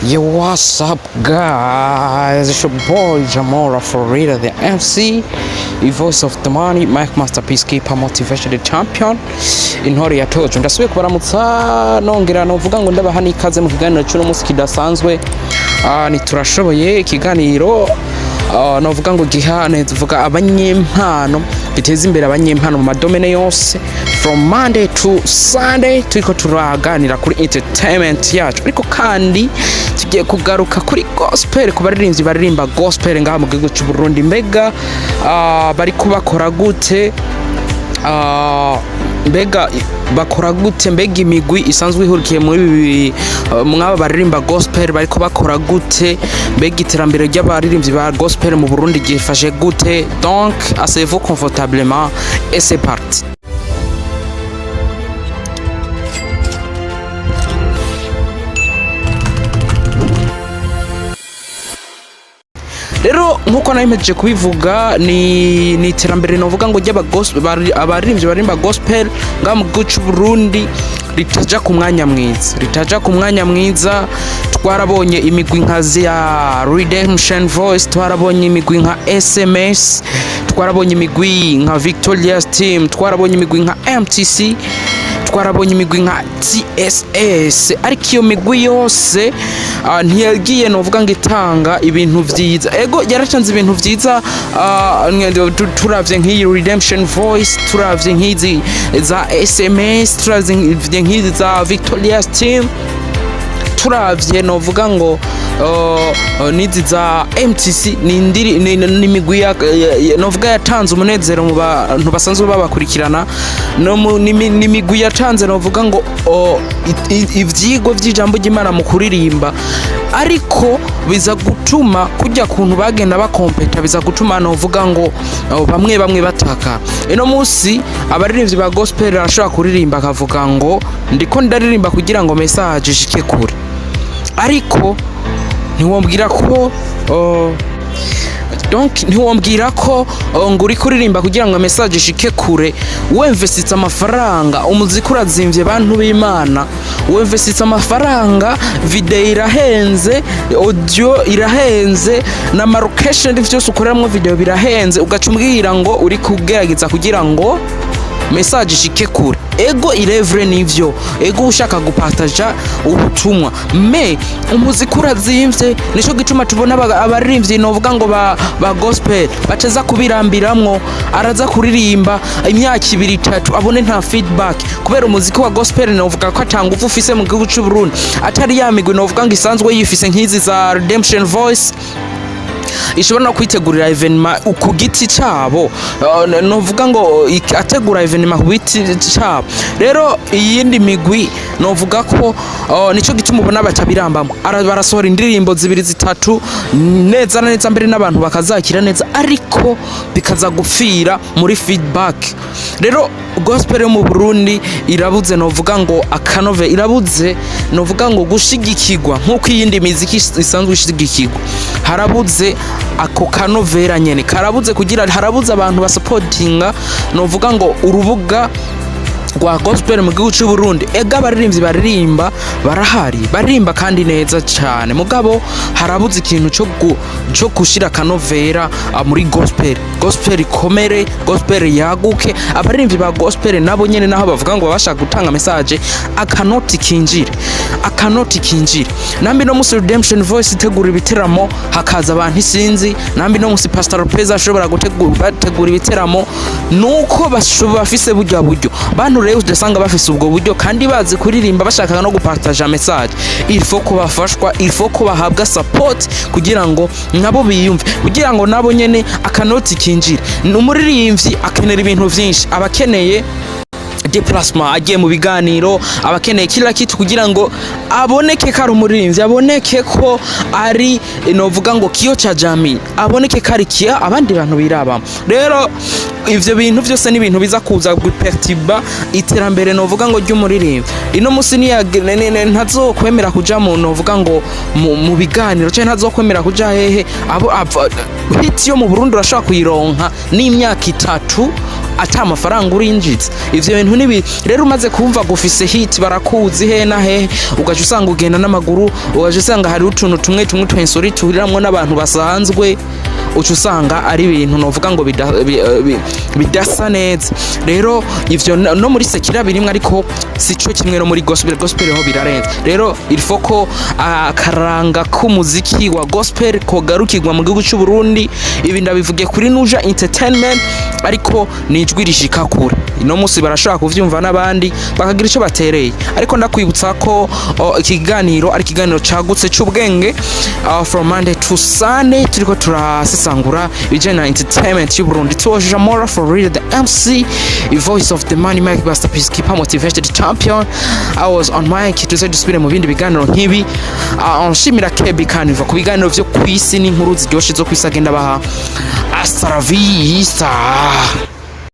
Yo, what's up, guys? It's your boy Jamora Florida, the MC, the voice of the money, Mike Masterpiece, keeper motivation, the champion. Intore yatoje ndasubiye kubaramutsa nongera novuga ngo ndabaha nikaze mu kiganiro cy'uno munsi kidasanzwe. Ni turashoboye ikiganiro novuga ngo gihane tuvuga abanyempano biteza imbere abanyempano mu madomene yose from Monday to Sunday turiko turaganira kuri entertainment yacu, ariko kandi tugiye kugaruka kuri gospel ku baririmbyi baririmba gospel ngaha mu gihugu cy'u Burundi. Mbega bari kubakora gute? Mbega bakora gute? Mbega imigwi isanzwe ihurikiye muri mwaba baririmba gospel bariko bakora gute? Mbega iterambere ry'abaririmbyi ba gospel mu Burundi gifashe gute? Donc asseyez-vous confortablement et c'est parti. Rero nkuko nayimeje kubivuga ni iterambere novuga ngo abaririmbyi barimba gospel nga mu gihugu cy'u Burundi ritaja ku mwanya mwiza. Twarabonye imigwi nka ya Redemption Voice, twarabonye imigwi nka SMS, twarabonye imigwi nka Victoria's Team, twarabonye imigwi nka MTC, twarabonye imigwi nka TSS, ariko iyo migwi yose ntiyagiye novuga ngo itanga ibintu vyiza. Ego yaracanze ibintu vyiza, turavye nk'iyi Redemption Voice, turavye nk'izi za SMS, turavye nk'izi za Victoria's Team, turavye novuga ngo nizi za MTC ni migwi novuga yatanze umunezero mu bantu basanzwe babakurikirana. Ni migwi yatanze novuga ngo ivyigo vy'ijambo ry'Imana mu kuririmba, ariko biza gutuma kujya kuntu bagenda bakompeta, biza gutuma novuga ngo bamwe bataka. Eno musi abaririmbyi ba gospel arashobora kuririmba akavuga ngo ndiko ndaririmba kugira ngo message ishike kure, ariko ntiwombwira ko ngo uri kuririmba kugira ngo message ishike kure. Wemvesitse amafaranga, umuziki urazimvye bantu b'Imana, wemvesitse amafaranga, video irahenze, audio irahenze, na location byose ukoreramwo video birahenze, ugacumbwira ngo uri kugerageza kugira ngo message ishike kure. Ego irevre nivyo, ego ushaka gupartaja ubutumwa, me umuziki urazimvye. Nico gituma tubona abaririmbyi novuga ngo ba gospel bateza kubirambiramwo, araza kuririmba imyaka 2-3 abone nta feedback, kubera umuziki wa gospel novuga ko atanga uvu ufise mu gihugu cy'u Burundi atari yamigwe novuga ngo isanzwe yifise nk'izi za Redemption Voice ishobora no kwitegurira evenement ku giti cyabo, novuga ngo ategura evenement ku giti cyabo. Rero iyindi migwi novuga ko nico gituma ubona batabirambamo, barasohora indirimbo 2-3 neza neza mbere n'abantu bakazakira neza, ariko bikaza gupfira muri feedback. Rero gospel yo mu Burundi irabuze novuga ngo akanove, irabuze novuga ngo gushigikirwa nkuko iyindi miziki isanzwe ishigikirwa. Harabuze ako kanovera nyene, karabuze kugira harabuze abantu basupportinga novuga ngo urubuga rwa gospel mu gihugu cy'u Burundi. Ega abaririmbyi baririmba barahari, baririmba kandi neza cyane, mugabo harabuze ikintu cyo gushira kanovera muri gospel ikomere, gospel yaguke. Abaririmbyi ba gospel nabo nyene naho bavuga ngo babasha gutanga message, akanoti kinjire. Nambi no musi Redemption Voice itegura ibiteramo hakaza abantu isinzi, nambi no musi Pastor Lopez ashobora gutegura ibiteramo, nuko bafise buryo bantu rero udasanga bafise ubwo buryo kandi bazi kuririmba bashaka no gupartager message. Il faut ko bafashwa, il faut ko bahabwa support kugira ngo nabo biyumve, kugira ngo nabo nyene akanoti kinjire. Umuririmbyi akenera ibintu vyinshi, abakeneye déplacement, agiye mu biganiro, abakeneye kila kitu kugira ngo aboneke ko ari umuririmbyi, aboneke ko ari novuga ngo kiyo cha jamii, aboneke ko ari kiya abandi bantu birabamo. Rero ivyo bintu byose ni ibintu biza kuza gupertiba iterambere novuga ngo ry'umuririmbyi. Ino musi ntazokwemera kuja mu novuga ngo mu biganiro, cyane ntazokwemera kuja hehe hit yo mu Burundi urashaka kuyironka n'imyaka 3 ata amafaranga urinjiza. Ivyo bintu nibi rero umaze kumva gufise hit barakuzi he na he, ugaca usanga ugenda n'amaguru, ugaca usanga hari utuntu tumwe twensori tuhuriramwo n'abantu basanzwe, uca usanga ari ibintu novuga ngo bidasa neza. Rero ivyo no muri sekira birimwe, ariko sico kimwe no muri gospel ho birarenze. Rero il faut ko akaranga k'umuziki wa gospel kogarukirwa mu gihugu cy'u Burundi. Ibi ndabivuge kuri Nuja Entertainment, ariko nijwi rishika kure. Ino musi barashaka kuvyumva n'abandi bakagira ico batereye, ariko ndakwibutsa ko ikiganiro ari ikiganiro cagutse c'ubwenge, from Monday to Sunday turiko turasesangura ibijanye na entertainment y'u Burundi. Tuoje Mora for real, the MC, the voice of the money, Mike Masterpiece, keeper motivated champion. I was on mic tuze dusubire mu bindi biganiro nk'ibi. Nshimira Kebi Kaniva ku biganiro vyo kwisi n'inkuru ziryoshe zo kwisagenda baha. Hasta la vista.